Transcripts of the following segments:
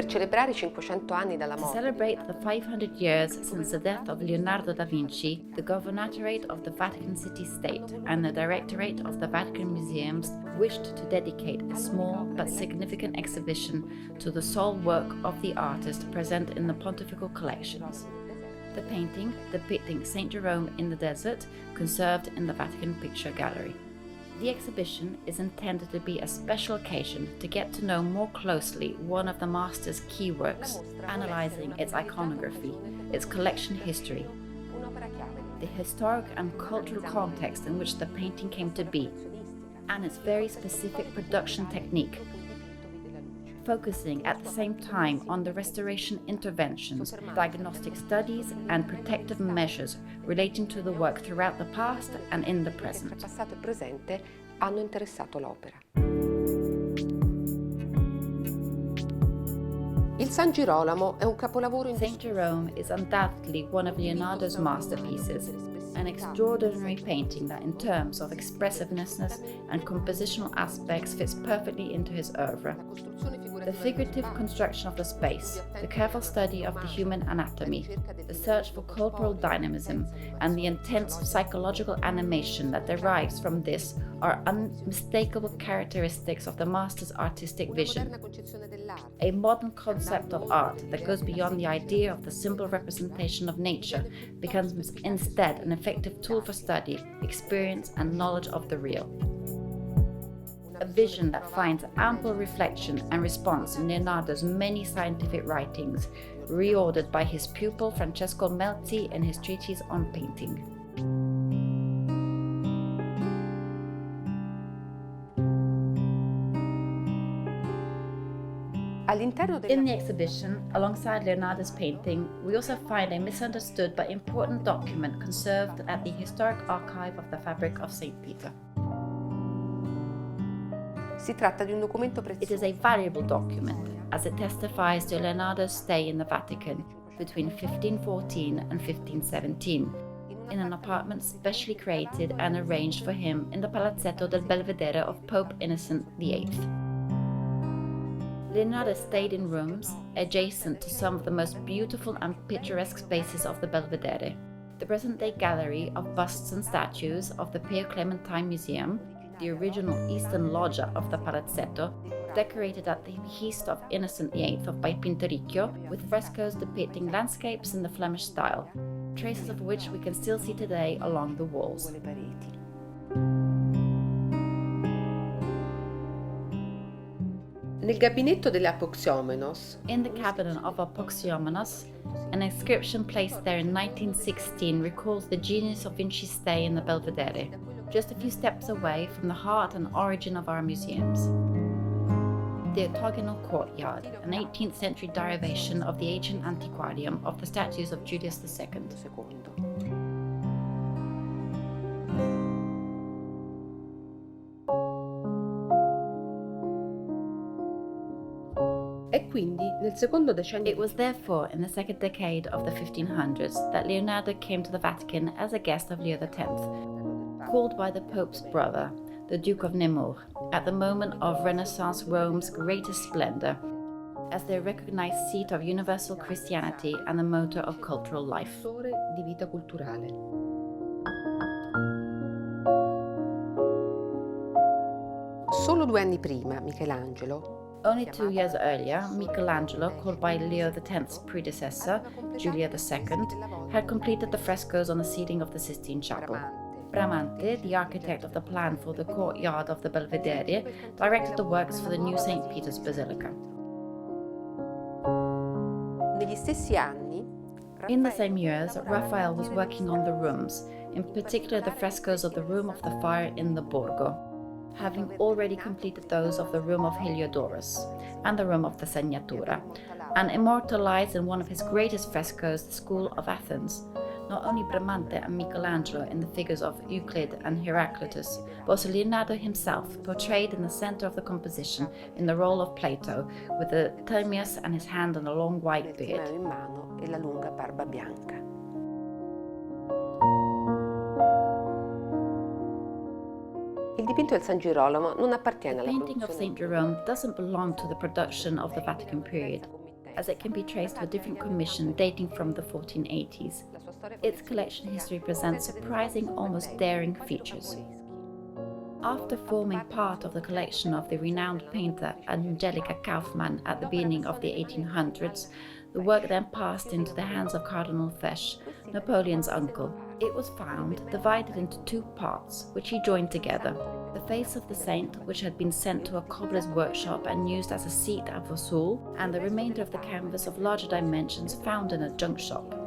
Per celebrare i 500 anni dalla To morte celebrate the 500 years since the death of Leonardo da Vinci, the Governorate of the Vatican City-State and the Directorate of the Vatican Museums wished to dedicate a small but significant exhibition to the sole work of the artist present in the pontifical collections. The painting depicting Saint Jerome in the desert, conserved in the Vatican Picture Gallery. The exhibition is intended to be a special occasion to get to know more closely one of the master's key works, analyzing its iconography, its collection history, the historic and cultural context in which the painting came to be, and its very specific production technique, focusing at the same time on the restoration interventions, diagnostic studies and protective measures relating to the work throughout the past and in the present. passato e presente hanno interessato l'opera. Il San Girolamo è un capolavoro Saint Jerome is undoubtedly one of Leonardo's masterpieces, an extraordinary painting that in terms of expressiveness and compositional aspects fits perfectly into his oeuvre. The figurative construction of the space, the careful study of the human anatomy, the search for corporal dynamism, and the intense psychological animation that derives from this are unmistakable characteristics of the master's artistic vision. A modern concept of art that goes beyond the idea of the simple representation of nature becomes instead an effective tool for study, experience, and knowledge of the real. A vision that finds ample reflection and response in Leonardo's many scientific writings, reordered by his pupil Francesco Melzi in his treatise on painting. In the exhibition, alongside Leonardo's painting, we also find a misunderstood but important document conserved at the Historic Archive of the Fabric of St. Peter. Si tratta di un documento It is a valuable document, as it testifies to Leonardo's stay in the Vatican between 1514 and 1517, in an apartment specially created and arranged for him in the Palazzetto del Belvedere of Pope Innocent VIII. Leonardo stayed in rooms adjacent to some of the most beautiful and picturesque spaces of the Belvedere. The present-day gallery of busts and statues of the Pio Clementine Museum, the original Eastern Loggia of the Palazzetto, decorated at the behest of Innocent VIII by Pinturicchio, with frescoes depicting landscapes in the Flemish style, traces of which we can still see today along the walls. Nel gabinetto delle Apoxiomenos, in the cabinet of Apoxiomenos, an inscription placed there in 1916 recalls the genius of Vinci's stay in the Belvedere, just a few steps away from the heart and origin of our museums. The octagonal courtyard, an 18th century derivation of the ancient antiquarium of the statues of Julius II. It was therefore in the second decade of the 1500s that Leonardo came to the Vatican as a guest of Leo X, called by the Pope's brother, the Duke of Nemours, at the moment of Renaissance Rome's greatest splendor, as their recognized seat of universal Christianity and the motor of cultural life. Solo 2 anni prima, Michelangelo, only 2 years earlier, Michelangelo, called by Leo X's predecessor, Julia II, had completed the frescoes on the ceiling of the Sistine Chapel. Bramante, the architect of the plan for the courtyard of the Belvedere, directed the works for the new St. Peter's Basilica. In the same years, Raphael was working on the rooms, in particular the frescoes of the Room of the Fire in the Borgo, having already completed those of the Room of Heliodorus and the Room of the Segnatura, and immortalized in one of his greatest frescoes the School of Athens. Not only Bramante and Michelangelo in the figures of Euclid and Heraclitus, but also Leonardo himself, portrayed in the center of the composition in the role of Plato, with the Timaeus and his hand on a long white beard. The painting of Saint Jerome doesn't belong to the production of the Vatican period. as it can be traced to a different commission dating from the 1480s. Its collection history presents surprising, almost daring features. After forming part of the collection of the renowned painter Angelica Kaufmann at the beginning of the 1800s, the work then passed into the hands of Cardinal Fesch, Napoleon's uncle. It was found divided into two parts, which he joined together. The face of the saint, which had been sent to a cobbler's workshop and used as a seat at Vesoul, and the remainder of the canvas of larger dimensions found in a junk shop.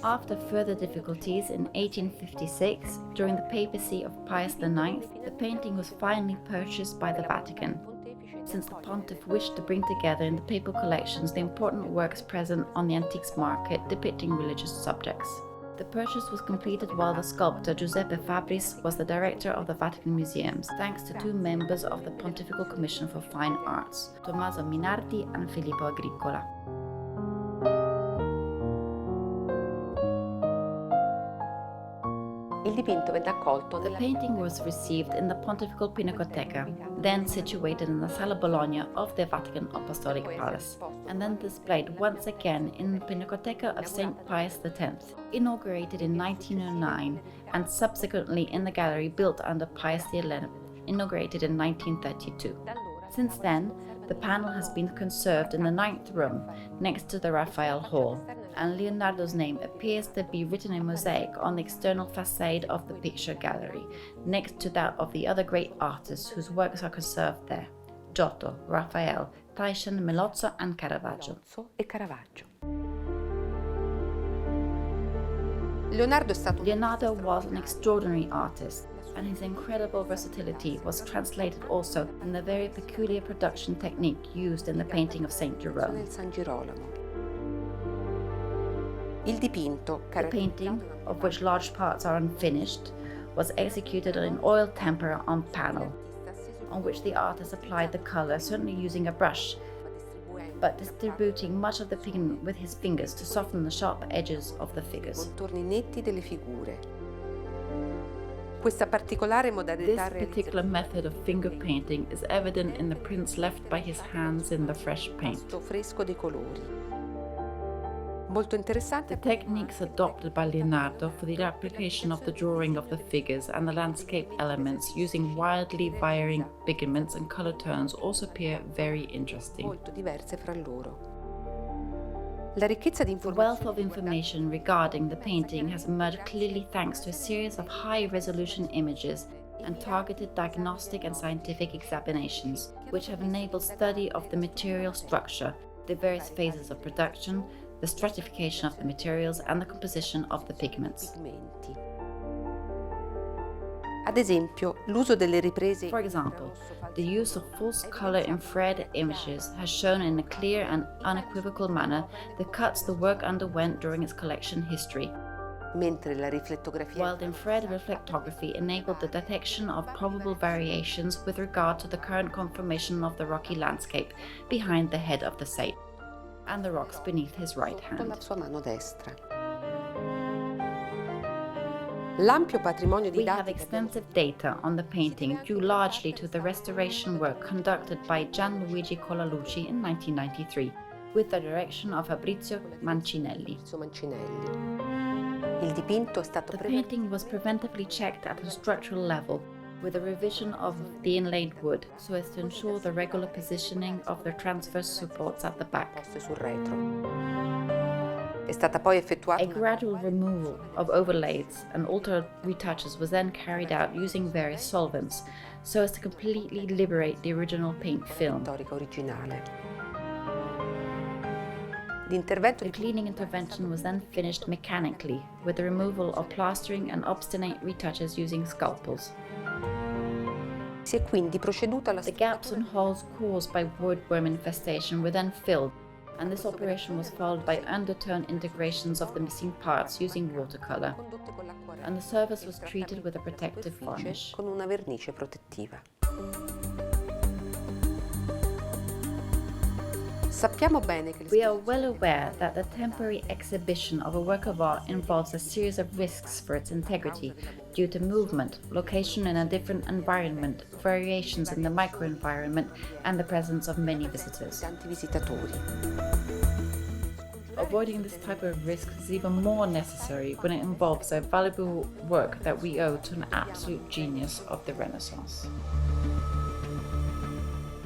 After further difficulties in 1856, during the papacy of Pius IX, the painting was finally purchased by the Vatican, since the pontiff wished to bring together in the papal collections the important works present on the antiques market depicting religious subjects. The purchase was completed while the sculptor Giuseppe Fabris was the director of the Vatican Museums, thanks to two members of the Pontifical Commission for Fine Arts, Tommaso Minardi and Filippo Agricola. The painting was received in the Pontifical Pinacoteca, then situated in the Sala Bologna of the Vatican Apostolic Palace, and then displayed once again in the Pinacoteca of St. Pius X, inaugurated in 1909, and subsequently in the gallery built under Pius XI, inaugurated in 1932. Since then, the panel has been conserved in the 9th room, next to the Raphael Hall, and Leonardo's name appears to be written in mosaic on the external facade of the picture gallery, next to that of the other great artists whose works are conserved there: Giotto, Raphael, Titian, Melozzo and Caravaggio. Leonardo was an extraordinary artist, and his incredible versatility was translated also in the very peculiar production technique used in the painting of Saint Jerome. The painting, of which large parts are unfinished, was executed in oil tempera on panel, on which the artist applied the color, certainly using a brush, but distributing much of the pigment with his fingers to soften the sharp edges of the figures. This particular method of finger painting is evident in the prints left by his hands in the fresh paint. The techniques adopted by Leonardo for the application of the drawing of the figures and the landscape elements using wildly varying pigments and color tones also appear very interesting. The wealth of information regarding the painting has emerged clearly thanks to a series of high-resolution images and targeted diagnostic and scientific examinations, which have enabled study of the material structure, the various phases of production, the stratification of the materials and the composition of the pigments. For example, the use of false color infrared images has shown in a clear and unequivocal manner the cuts the work underwent during its collection history, while the infrared reflectography enabled the detection of probable variations with regard to the current conformation of the rocky landscape behind the head of the saint and the rocks beneath his right hand. We have extensive data on the painting due largely to the restoration work conducted by Gianluigi Colalucci in 1993, with the direction of Fabrizio Mancinelli. The painting was preventively checked at a structural level, with a revision of the inlaid wood, so as to ensure the regular positioning of the transverse supports at the back. A gradual removal of overlays and altered retouches was then carried out using various solvents, so as to completely liberate the original paint film. The cleaning intervention was then finished mechanically, with the removal of plastering and obstinate retouches using scalpels. The gaps and holes caused by woodworm infestation were then filled, and this operation was followed by undertone integrations of the missing parts using watercolor, and the surface was treated with a protective varnish. Sappiamo bene che We are well aware that the temporary exhibition of a work of art involves a series of risks for its integrity due to movement, location in a different environment, variations in the microenvironment, and the presence of many visitors. tanti visitatori. Avoiding this type of risk is even more necessary when it involves a valuable work that we owe to an absolute genius of the Renaissance.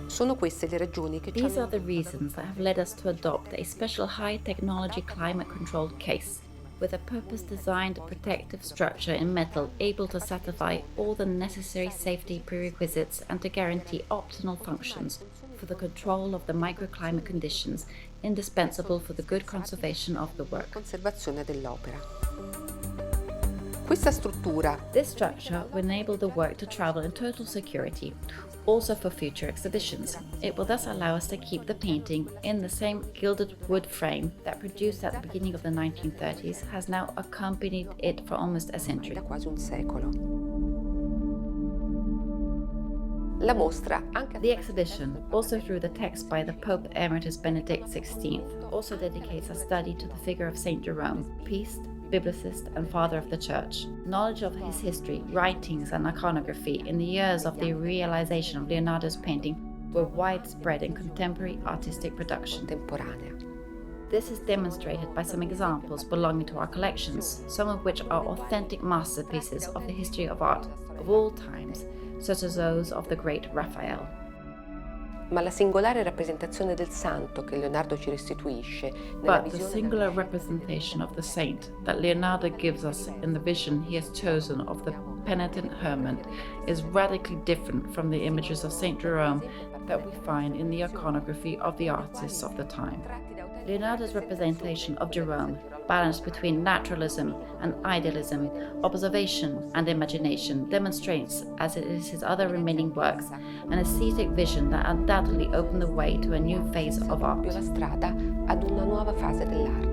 Sono queste le ragioni che ci These hanno are the reasons that have led us to adopt a special high-technology climate-controlled case with a purpose-designed protective structure in metal able to satisfy all the necessary safety prerequisites and to guarantee optimal functions for the control of the microclimate conditions indispensable for the good conservation of the work. conservazione dell'opera. Questa struttura This structure will enable the work to travel in total security, also for future exhibitions. It will thus allow us to keep the painting in the same gilded wood frame that produced at the beginning of the 1930s has now accompanied it for almost a century. da quasi un secolo. La mostra, anche The exhibition, also through the text by the Pope Emeritus Benedict XVI, also dedicates a study to the figure of Saint Jerome, priest, biblicist and father of the Church. Knowledge of his history, writings and iconography in the years of the realization of Leonardo's painting were widespread in contemporary artistic production. contemporanea. This is demonstrated by some examples belonging to our collections, some of which are authentic masterpieces of the history of art of all times, such as those of the great Raphael. Ma la singolare rappresentazione del santo che Leonardo ci restituisce nella But the visione singular representation of the saint that Leonardo gives us in the vision he has chosen of the penitent hermit is radically different from the images of Saint Jerome that we find in the iconography of the artists of the time. Leonardo's representation of Jerome, balanced between naturalism and idealism, observation and imagination, demonstrates, as it is his other remaining works, an aesthetic vision that undoubtedly opened the way to a new phase of art. la strada ad una nuova fase dell'arte.